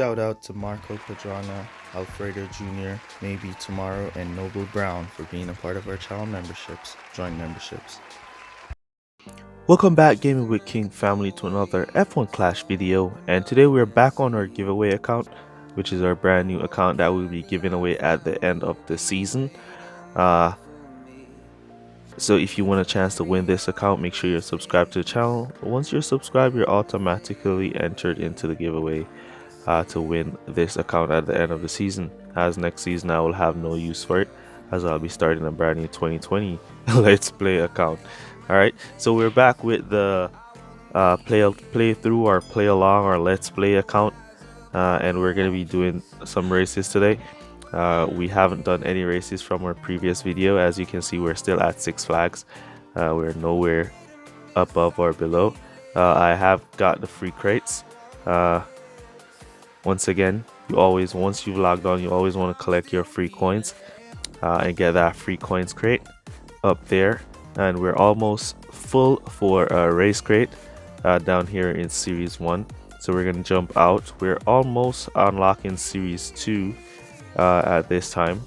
shout out to Marco Padrana, Alfredo Jr., Maybe Tomorrow, and Noble Brown for being a part of our channel memberships, joint memberships. Welcome back, Gaming with King family, to another F1 Clash video, and today we're back on our giveaway account, which is our brand new account that we'll be giving away at the end of the season. So if you want a chance to win this account, make sure you're subscribed to the channel. Once you're subscribed, you're automatically entered into the giveaway to win this account at the end of the season. As next season I will have no use for it, as I'll be starting a brand new 2020 Let's Play account. Alright, so we're back with the play through or play along or Let's Play account, and we're going to be doing some races today. We haven't done any races from our previous video. As you can see, we're still at Six Flags. We're nowhere above or below. I have got the free crates. Once again, once you've logged on, you always want to collect your free coins and get that free coins crate up there. And we're almost full for a race crate down here in Series 1. So we're going to jump out. We're almost unlocking Series 2 at this time.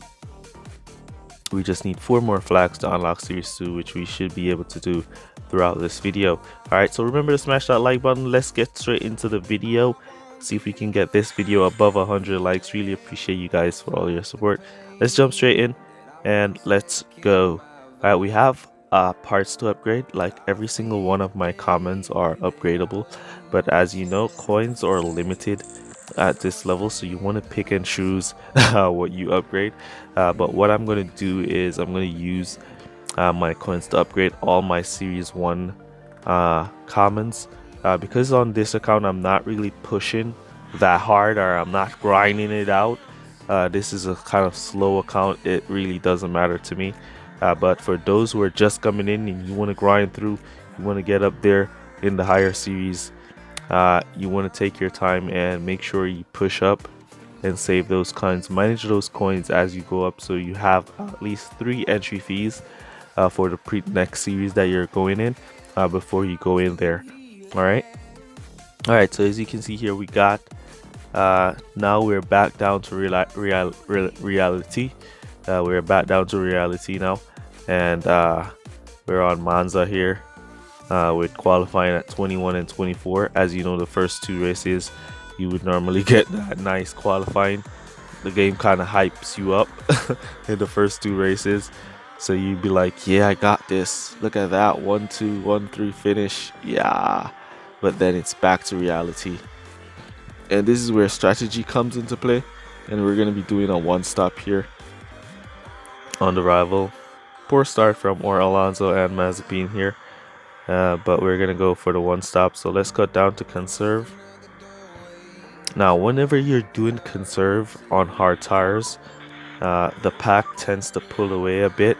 We just need 4 more flags to unlock Series 2, which we should be able to do throughout this video. Alright, so remember to smash that like button. Let's get straight into the video. See if we can get this video above 100 likes. Really appreciate you guys for all your support. Let's jump straight in and let's go. Alright, we have parts to upgrade. Like every single one of my commons are upgradable, but as you know, coins are limited at this level, so you want to pick and choose what you upgrade. But what I'm going to do is I'm going to use my coins to upgrade all my Series 1 commons, because on this account I'm not really pushing that hard, or I'm not grinding it out. This is a kind of slow account. It really doesn't matter to me. But for those who are just coming in and you want to grind through, you want to get up there in the higher series, you want to take your time and make sure you push up and save those coins. Manage those coins as you go up, so you have at least 3 entry fees for the next series that you're going in before you go in there. Alright, so as you can see here, we got now we're back down to reality. We're back down to reality now, and we're on Monza here with qualifying at 21 and 24. As you know, the first 2 races you would normally get that nice qualifying. The game kind of hypes you up in the first 2 races, so you'd be like, yeah, I got this, look at that 1-2 1-3 finish, yeah. But then it's back to reality, and this is where strategy comes into play, and we're going to be doing a 1-stop here on the rival. Poor start from Alonso and Mazepin here, but we're gonna go for the 1-stop. So let's cut down to conserve. Now whenever you're doing conserve on hard tires, the pack tends to pull away a bit.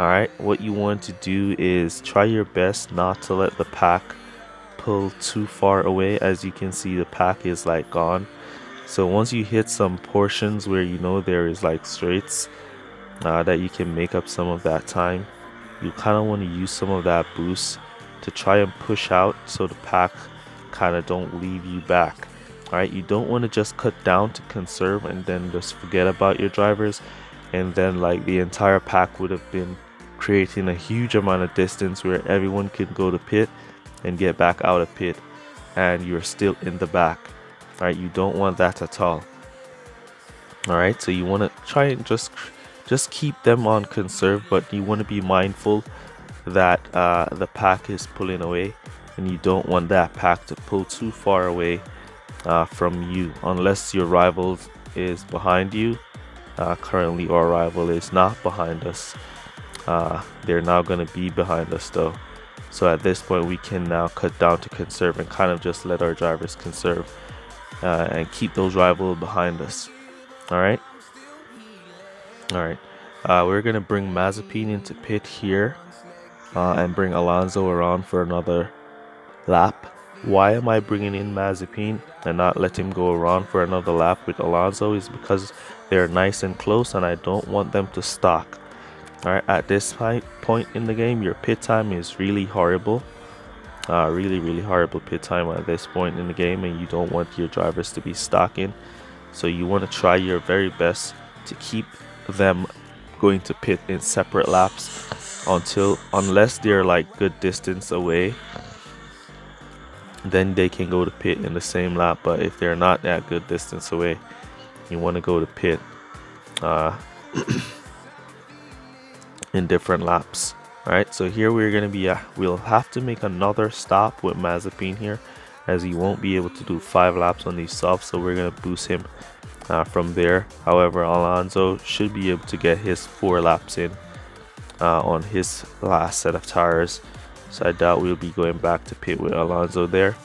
Alright, what you want to do is try your best not to let the pack pull too far away. As you can see, the pack is like gone. So once you hit some portions where you know there is like straights that you can make up some of that time, you kind of want to use some of that boost to try and push out, so the pack kind of don't leave you back. Alright, you don't want to just cut down to conserve and then just forget about your drivers, and then like the entire pack would have been creating a huge amount of distance where everyone can go to pit and get back out of pit and you're still in the back. Alright, you don't want that at all. Alright, so you want to try and just keep them on conserve, but you want to be mindful that the pack is pulling away, and you don't want that pack to pull too far away from you, unless your rival is behind you. Currently our rival is not behind us. They're now going to be behind us though, so at this point we can now cut down to conserve and kind of just let our drivers conserve and keep those rivals behind us. Alright, we're gonna bring Mazepin into pit here and bring Alonso around for another lap. Why am I bringing in Mazepin and not let him go around for another lap with Alonso? Is because they're nice and close and I don't want them to stock. Alright, at this point in the game, your pit time is really horrible. Really horrible pit time at this point in the game, and you don't want your drivers to be stocking. So you want to try your very best to keep them going to pit in separate laps unless they're like good distance away, then they can go to pit in the same lap. But if they're not that good distance away, you want to go to pit in different laps. Alright, so here we're going to be we'll have to make another stop with Mazepin here, as he won't be able to do 5 laps on these softs, so we're going to boost him from there. However, Alonso should be able to get his 4 laps in on his last set of tires, so I doubt we'll be going back to pit with Alonso there.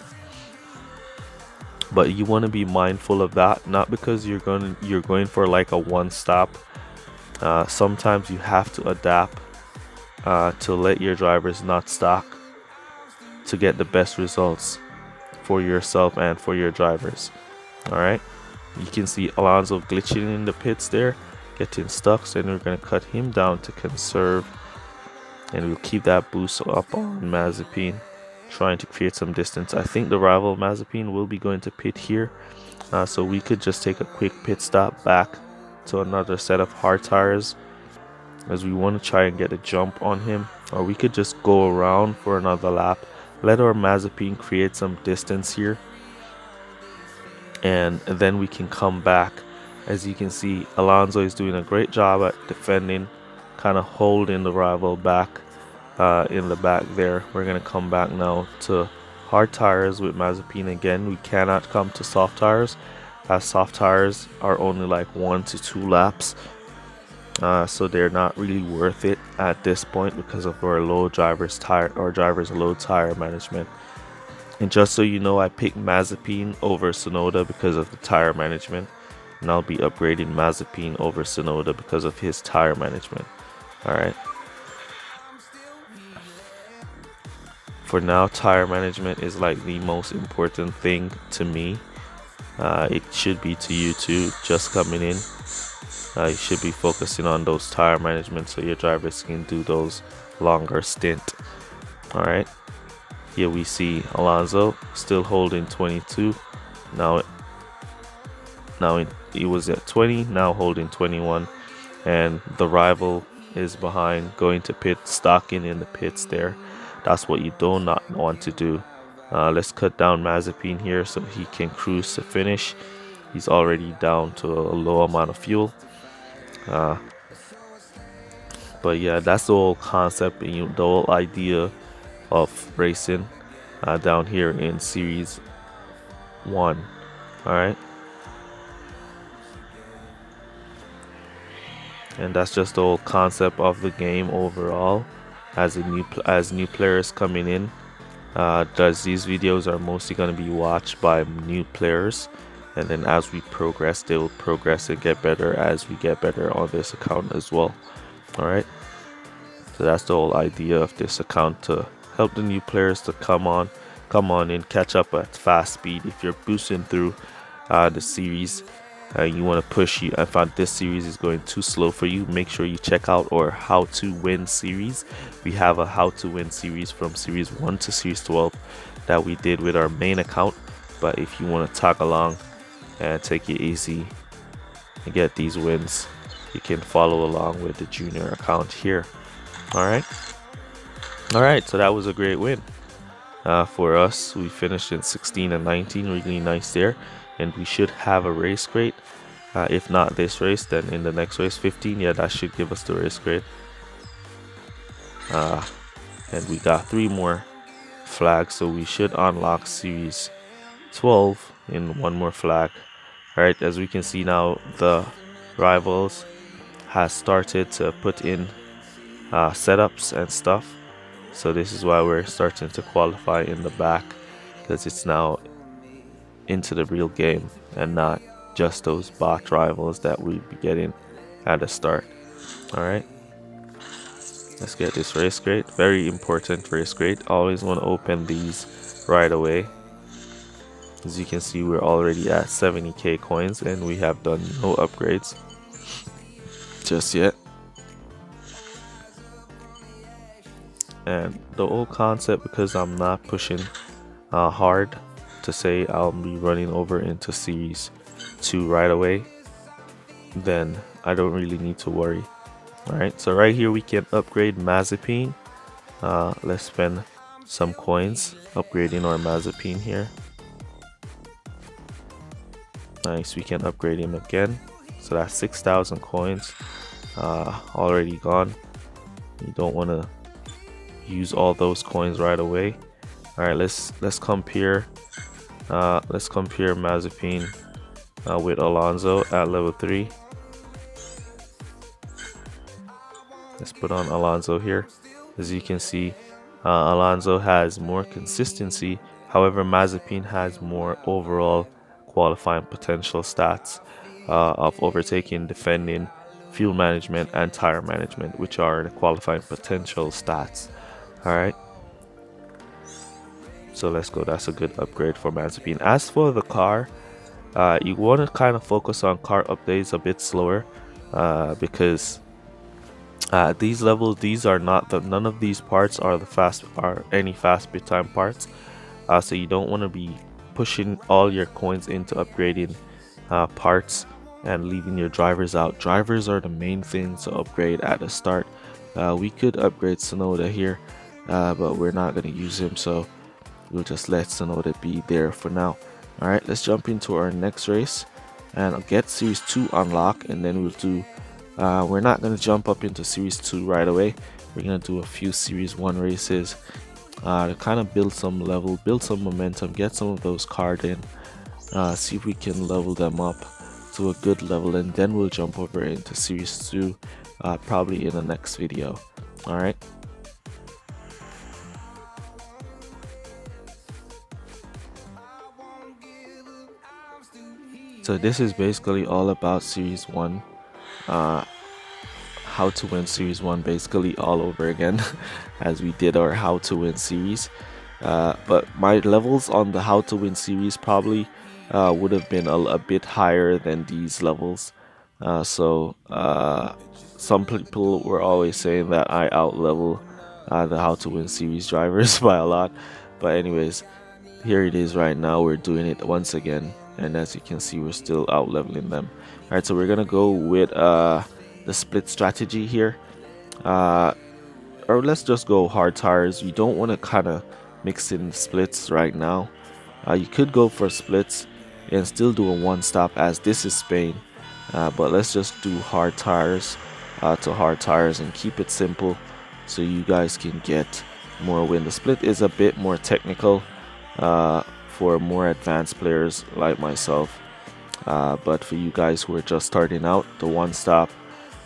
But you want to be mindful of that, not because you're going for like a one stop. Sometimes you have to adapt to let your drivers not stock to get the best results for yourself and for your drivers. Alright, you can see Alonso glitching in the pits there, getting stuck, so then we're going to cut him down to conserve, and we'll keep that boost up on Mazepin, trying to create some distance. I think the rival Mazepin will be going to pit here, so we could just take a quick pit stop back to another set of hard tires, as we want to try and get a jump on him, or we could just go around for another lap, let our Mazepin create some distance here, and then we can come back. As you can see, Alonso is doing a great job at defending, kind of holding the rival back in the back there. We're going to come back now to hard tires with Mazepin again. We cannot come to soft tires, as soft tires are only like 1 to 2 laps. So they're not really worth it at this point because of our low drivers low tire management. And just so you know, I picked Mazepin over Tsunoda because of the tire management, and I'll be upgrading Mazepin over Tsunoda because of his tire management. Alright, for now, tire management is like the most important thing to me. It should be to you too, just coming in. You should be focusing on those tire management so your drivers can do those longer stint. Alright, here we see Alonso still holding 22. Now he was at 20, now holding 21, and the rival is behind, going to pit, stocking in the pits there. That's what you do not want to do. Let's cut down Mazepin here so he can cruise to finish. He's already down to a low amount of fuel. But yeah, that's the whole concept and the whole idea of racing down here in Series 1. Alright, and that's just the whole concept of the game overall. As new players coming in, these videos are mostly going to be watched by new players, and then as we progress, they will progress and get better as we get better on this account as well. Alright, so that's the whole idea of this account, to help the new players to come on and catch up at fast speed. If you're boosting through the series, you want to push, I found this series is going too slow for you, make sure you check out our how to win series. We have a how to win series from series 1 to series 12 that we did with our main account. But if you want to tag along and take it easy and get these wins, you can follow along with the junior account here. Alright, so that was a great win for us. We finished in 16 and 19, really nice there, and we should have a race crate. If not this race, then in the next race, 15, yeah, that should give us the race crate. And we got 3 more flags, so we should unlock series 12 in 1 more flag. Alright, as we can see now, the rivals has started to put in setups and stuff, so this is why we're starting to qualify in the back, because it's now into the real game and not just those bot rivals that we'd be getting at the start. Alright, let's get this race crate. Very important race crate. Always want to open these right away. As you can see, we're already at 70k coins and we have done no upgrades just yet. And the whole concept, because I'm not pushing hard to say I'll be running over into Series 2 right away, then I don't really need to worry. Alright, so right here we can upgrade Mazepin. Let's spend some coins upgrading our Mazepin here. Nice, we can upgrade him again. So that's 6,000 coins already gone. You don't want to use all those coins right away. All right, let's compare Mazepin with Alonso at level 3. Let's put on Alonso here. As you can see, Alonso has more consistency. However, Mazepin has more overall qualifying potential stats of overtaking, defending, fuel management, and tire management, which are the qualifying potential stats. All right. So let's go. That's a good upgrade for Mazepin. As for the car, you want to kind of focus on car updates a bit slower because these levels, none of these parts are any fast bit time parts. So you don't want to be pushing all your coins into upgrading parts and leaving your drivers out. Drivers are the main thing to upgrade at the start. We could upgrade Tsunoda here, but we're not going to use him, so we'll just let Tsunoda be there for now. Alright, let's jump into our next race and I'll get Series 2 unlocked, and then we'll do we're not going to jump up into Series 2 right away. We're going to do a few Series 1 races to kind of build some level, build some momentum, get some of those card in, see if we can level them up to a good level, and then we'll jump over into Series 2 probably in the next video. Alright. So this is basically all about Series 1. How to win Series 1 basically all over again as we did our how to win series. But my levels on the how to win series probably would have been a bit higher than these levels. So some people were always saying that I out level the how to win series drivers by a lot. But anyways, here it is right now. We're doing it once again. And as you can see, we're still out leveling them. Alright, so we're gonna go with the split strategy here, or let's just go hard tires. You don't want to kind of mix in splits right now. You could go for splits and still do a one stop, as this is Spain, but let's just do hard tires to hard tires and keep it simple so you guys can get more win. The split is a bit more technical for more advanced players like myself, but for you guys who are just starting out, the one stop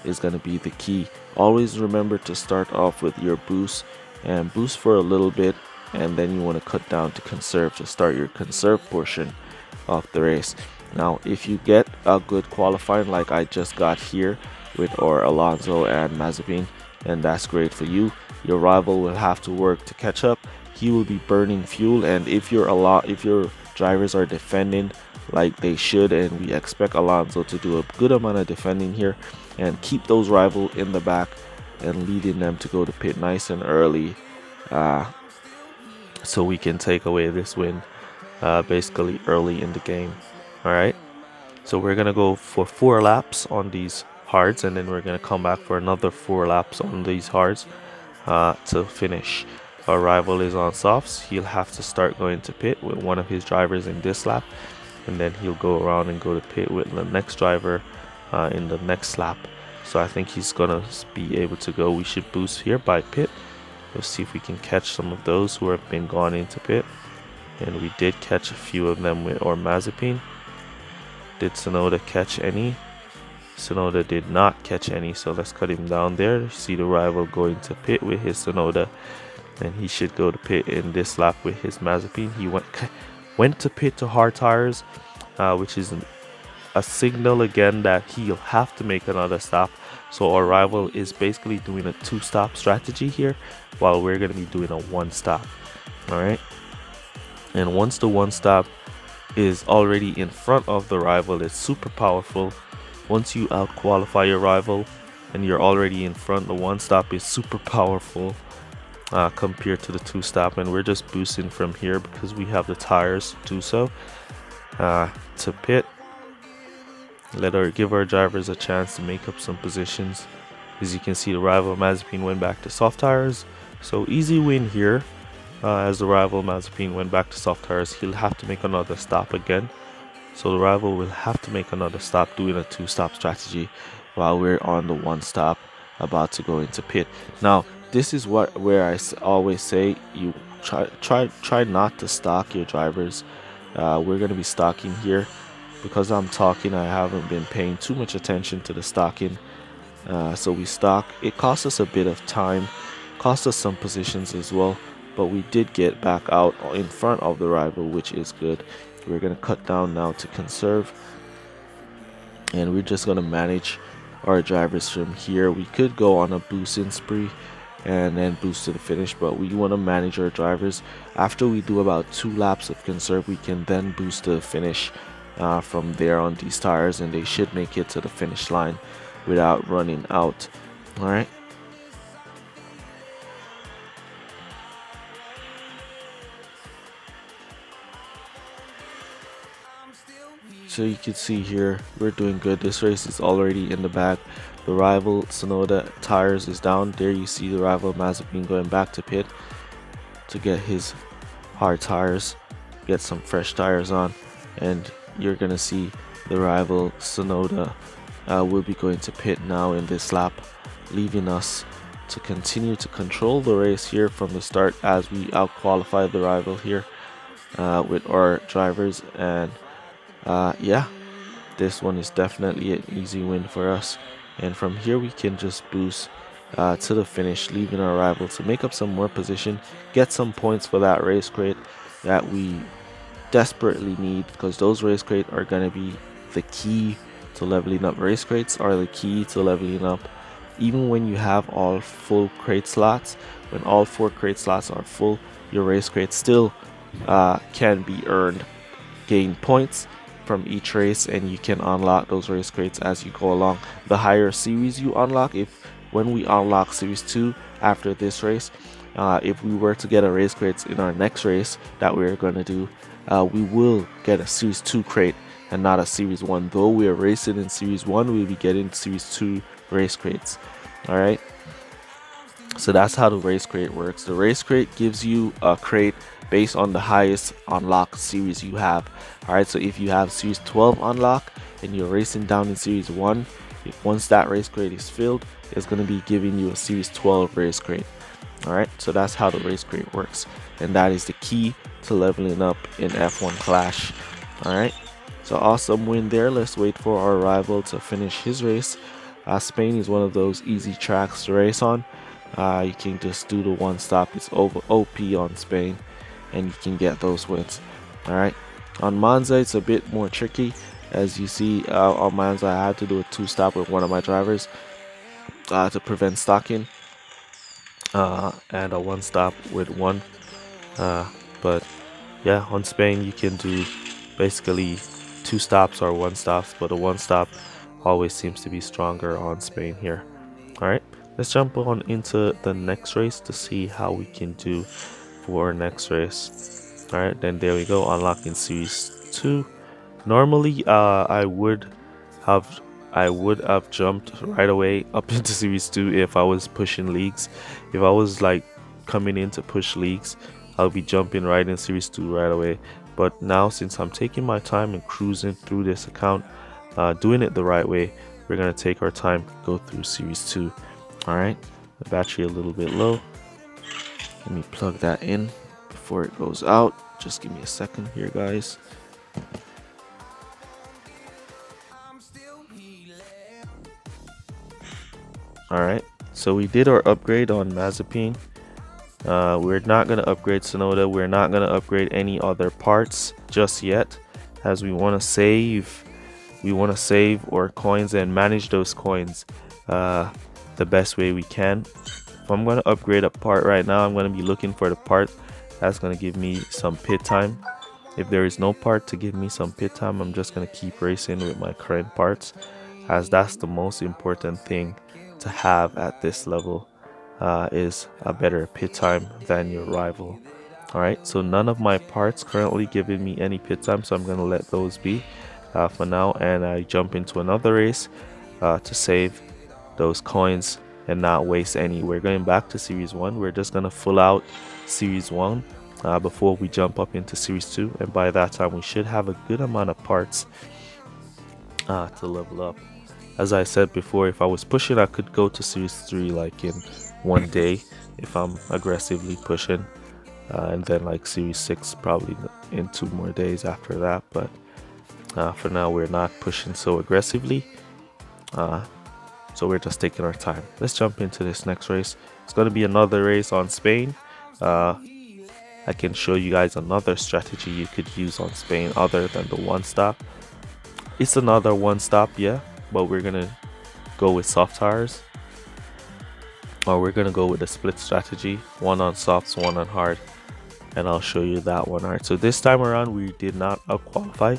is going to be the key. Always remember to start off with your boost and boost for a little bit, and then you want to cut down to conserve to start your conserve portion of the race. Now if you get a good qualifying like I just got here with or Alonso and Mazepin, and that's great for you. Your rival will have to work to catch up. He will be burning fuel, and if your drivers are defending like they should, and we expect Alonso to do a good amount of defending here and keep those rivals in the back and leading them to go to pit nice and early, so we can take away this win basically early in the game. Alright, so we're gonna go for 4 laps on these hards, and then we're gonna come back for another 4 laps on these hards to finish. Our rival is on softs. He'll have to start going to pit with one of his drivers in this lap, and then he'll go around and go to pit with the next driver in the next lap. So I think he's gonna be able to go. We should boost here by pit. Let's see if we can catch some of those who have been gone into pit, and we did catch a few of them with our Mazepin. Did Tsunoda catch any? Tsunoda did not catch any, so let's cut him down there. See the rival going to pit with his Tsunoda, and he should go to pit in this lap with his Mazepin. He went to pit to hard tires, which is a signal again that he'll have to make another stop. So our rival is basically doing a 2-stop strategy here, while we're going to be doing a 1-stop. Alright, and once the 1-stop is already in front of the rival, it's super powerful. Once you out qualify your rival and you're already in front, the 1-stop is super powerful. compared to the two-stop, and we're just boosting from here because we have the tires to do so. To pit, give our drivers a chance to make up some positions. As you can see, the rival Mazepin went back to soft tires, so easy win here. As the rival Mazepin went back to soft tires, he'll have to make another stop again. So the rival will have to make another stop doing a two-stop strategy while we're on the one stop about to go into pit. Now this is where I always say you try not to stock your drivers. We're going to be stocking here because I'm talking. I haven't been paying too much attention to the stocking, so we stock. It costs us a bit of time, cost us some positions as well, but we did get back out in front of the rival, which is good. We're going to cut down now to conserve, and we're just going to manage our drivers from here. We could go on a boosting spree and then boost to the finish, but we want to manage our drivers. After we do about 2 laps of conserve, we can then boost to the finish from there on these tires, and they should make it to the finish line without running out. All right. So you can see here, we're doing good. This race is already in the bag. The rival Sonoda tires is down. There you see the rival Mazepin going back to pit to get his hard tires, get some fresh tires on, and you're gonna see the rival Sonoda will be going to pit now in this lap, leaving us to continue to control the race here from the start as we out qualify the rival here with our drivers. And yeah, this one is definitely an easy win for us, and from here we can just boost to the finish, leaving our rival to make up some more position, get some points for that race crate that we desperately need, because those race crates are going to be the key to leveling up. Race crates are the key to leveling up. Even when you have all full crate slots, when all 4 crate slots are full, your race crate still can be earned, gain points from each race, and you can unlock those race crates as you go along. The higher series you unlock, when we unlock series 2 after this race, if we were to get a race crates in our next race that we're going to do, we will get a series 2 crate and not a series 1. Though we are racing in series 1, we'll be getting series 2 race crates. All right, so that's how the race crate works. The race crate gives you a crate based on the highest unlock series you have. All right, so if you have series 12 unlock and you're racing down in series 1, once that race crate is filled, it's going to be giving you a series 12 race crate. All right, so that's how the race crate works, and that is the key to leveling up in F1 Clash. All right, so awesome win there. Let's wait for our rival to finish his race. Spain is one of those easy tracks to race on. You can just do the one stop. It's over OP on Spain, and you can get those wins. All right, on Monza it's a bit more tricky. As you see, on Monza I had to do a 2-stop with one of my drivers to prevent stocking, and a 1-stop with one. But yeah, on Spain you can do basically 2 stops or 1 stops, but a 1-stop always seems to be stronger on Spain here. All right, let's jump on into the next race to see how we can do for our next race. All right, then there we go, unlocking series 2. Normally I would have jumped right away up into series 2 if I was pushing leagues. If I was like coming in to push leagues, I'll be jumping right in series 2 right away. But now, since I'm taking my time and cruising through this account, doing it the right way, we're gonna take our time, go through series 2. All right, the battery a little bit low. Let me plug that in before it goes out. Just give me a second here, guys. Alright, so we did our upgrade on Mazepin. We're not going to upgrade Sonoda. We're not going to upgrade any other parts just yet, as we want to save. We want to save our coins and manage those coins the best way we can. If I'm going to upgrade a part right now, I'm going to be looking for the part that's going to give me some pit time. If there is no part to give me some pit time, I'm just going to keep racing with my current parts, as that's the most important thing to have at this level. is a better pit time than your rival. Alright, so none of my parts currently giving me any pit time, so I'm going to let those be for now, and I jump into another race to save those coins and not waste any. We're going back to Series 1. We're just going to full out Series 1 before we jump up into Series 2, and by that time we should have a good amount of parts to level up. As I said before, if I was pushing, I could go to Series 3 like in one day if I'm aggressively pushing, and then like Series 6 probably in 2 more days after that. But for now we're not pushing so aggressively, so we're just taking our time. Let's jump into this next race. It's going to be another race on Spain. I can show you guys another strategy you could use on Spain other than the one stop. It's another one stop, yeah, but we're gonna go with soft tires, or we're gonna go with a split strategy, one on softs, one on hard, and I'll show you that one. Alright, so this time around we did not qualify,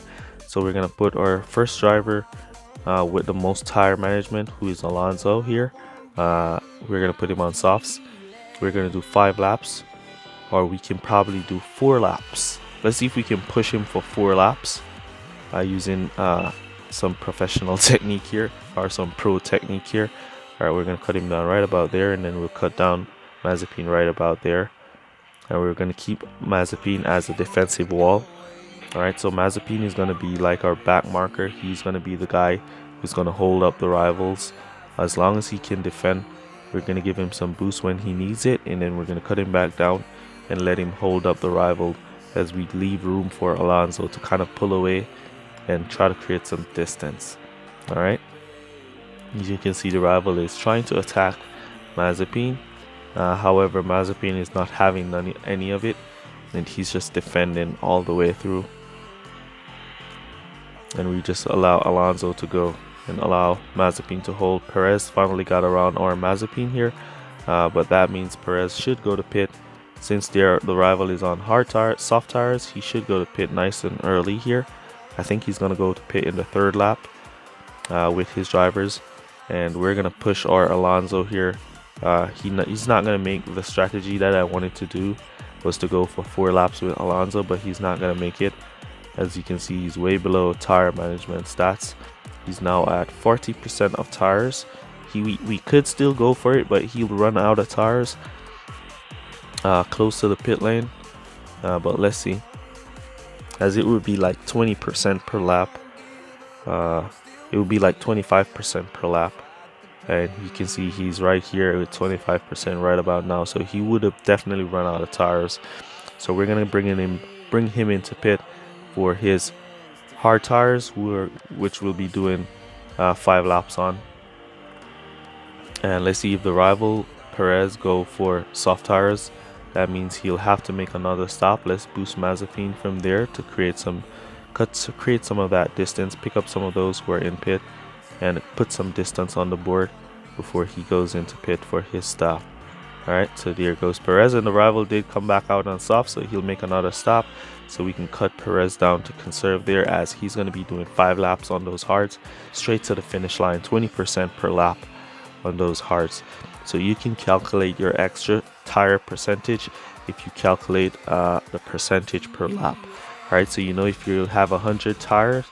so we're gonna put our first driver with the most tire management, who is Alonso here. We're gonna put him on softs. We're gonna do 5 laps, or we can probably do 4 laps. Let's see if we can push him for 4 laps using some professional technique here, or some pro technique here. Alright, we're gonna cut him down right about there, and then we'll cut down Mazepin right about there, and we're gonna keep Mazepin as a defensive wall. Alright, so Mazepin is gonna be like our back marker. He's gonna be the guy who's gonna hold up the rivals. As long as he can defend, we're gonna give him some boost when he needs it, and then we're gonna cut him back down and let him hold up the rival as we leave room for Alonso to kind of pull away and try to create some distance. Alright, as you can see, the rival is trying to attack Mazepin. However, Mazepin is not having any of it, and he's just defending all the way through. And we just allow Alonso to go and allow Mazepin to hold. Perez finally got around our Mazepin here, but that means Perez should go to pit. Since the rival is on soft tires, he should go to pit nice and early here. I think he's going to go to pit in the 3rd lap with his drivers, and we're going to push our Alonso here. He's not going to make the strategy that I wanted to do, was to go for 4 laps with Alonso, but he's not going to make it. As you can see, he's way below tire management stats. He's now at 40% of tires. We could still go for it, but he'll run out of tires close to the pit lane, but let's see, as it would be like 20% per lap. It would be like 25% per lap, and you can see he's right here with 25% right about now, so he would have definitely run out of tires. So we're gonna bring him into pit for his hard tires, which we'll be doing 5 laps on. And let's see if the rival Perez go for soft tires. That means he'll have to make another stop. Let's boost Mazepin from there to create some of that distance, pick up some of those who are in pit, and put some distance on the board before he goes into pit for his stop. Alright, so there goes Perez, and the rival did come back out on soft, so he'll make another stop, so we can cut Perez down to conserve there, as he's going to be doing 5 laps on those hards straight to the finish line, 20% per lap on those hards. So you can calculate your extra tire percentage if you calculate the percentage per lap. Alright, so you know if you have 100 tires,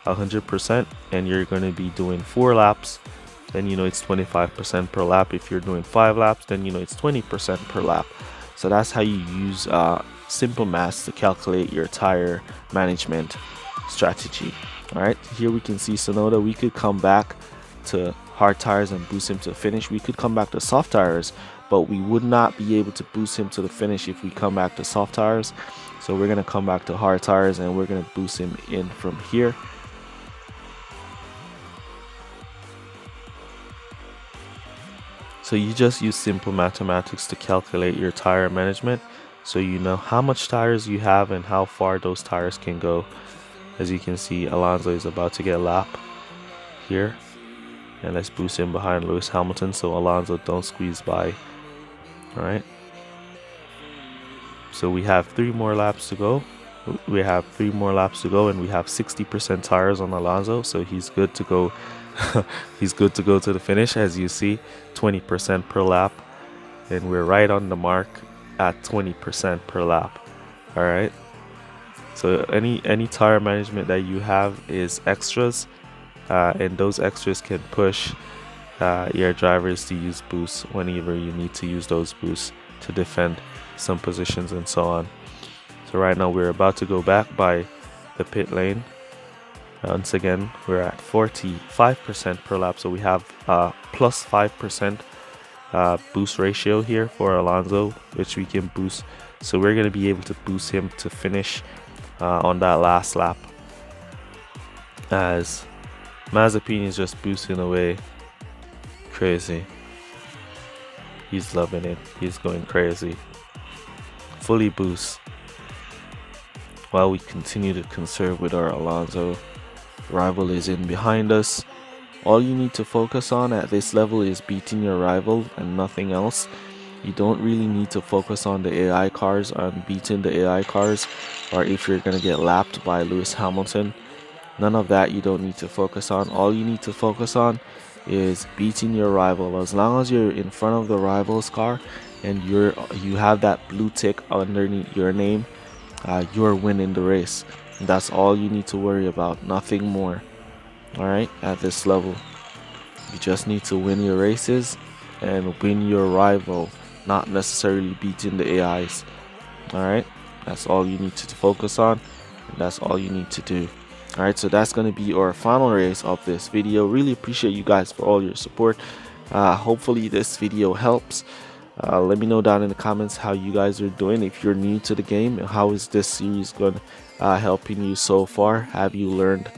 100%, and you're going to be doing 4 laps, then you know it's 25% per lap. If you're doing 5 laps, then you know it's 20% per lap. So that's how you use simple maths to calculate your tire management strategy. Alright, here we can see Sonoda. We could come back to hard tires and boost him to the finish. We could come back to soft tires, but we would not be able to boost him to the finish if we come back to soft tires. So we're going to come back to hard tires, and we're going to boost him in from here. So you just use simple mathematics to calculate your tire management, so you know how much tires you have and how far those tires can go. As you can see, Alonso is about to get a lap here, and let's boost him behind Lewis Hamilton so Alonso don't squeeze by. Alright, so we have 3 more laps to go. We have 3 more laps to go, and we have 60% tires on Alonso, so he's good to go. He's good to go to the finish. As you see, 20% per lap. and we're right on the mark at 20% per lap. All right. So any tire management that you have is extras, and those extras can push your drivers to use boosts whenever you need to use those boosts to defend some positions and so on. So right now we're about to go back by the pit lane. Once again, we're at 45% per lap, so we have plus 5% boost ratio here for Alonso, which we can boost. So we're going to be able to boost him to finish on that last lap, as Mazepin is just boosting away crazy. He's loving it. He's going crazy. Fully boost while we continue to conserve with our Alonso. Rival is in behind us. All you need to focus on at this level is beating your rival and nothing else. You don't really need to focus on the AI cars, on beating the AI cars, or if you're going to get lapped by Lewis Hamilton. None of that you don't need to focus on. All you need to focus on is beating your rival. As long as you're in front of the rival's car and you have that blue tick underneath your name, you're winning the race. And that's all you need to worry about, nothing more. Alright, at this level, you just need to win your races and win your rival, not necessarily beating the AIs. Alright, that's all you need to focus on, and that's all you need to do. Alright, so that's going to be our final race of this video. Really appreciate you guys for all your support. Hopefully this video helps. Let me know down in the comments how you guys are doing. If you're new to the game, how is this series going helping you so far? Have you learned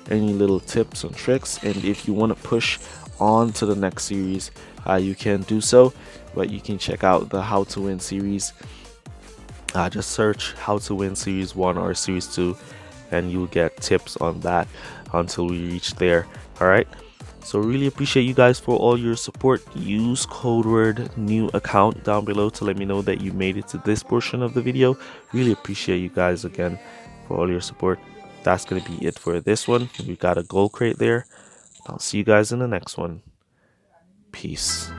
any little tips and tricks? And if you want to push on to the next series, you can do so, but you can check out the How to Win series. Just search How to Win Series 1 or Series 2 and you'll get tips on that until we reach there. Alright, so really appreciate you guys for all your support. Use code word new account down below to let me know that you made it to this portion of the video. Really appreciate you guys again for all your support. That's gonna be it for this one. We got a gold crate there. I'll see you guys in the next one. Peace.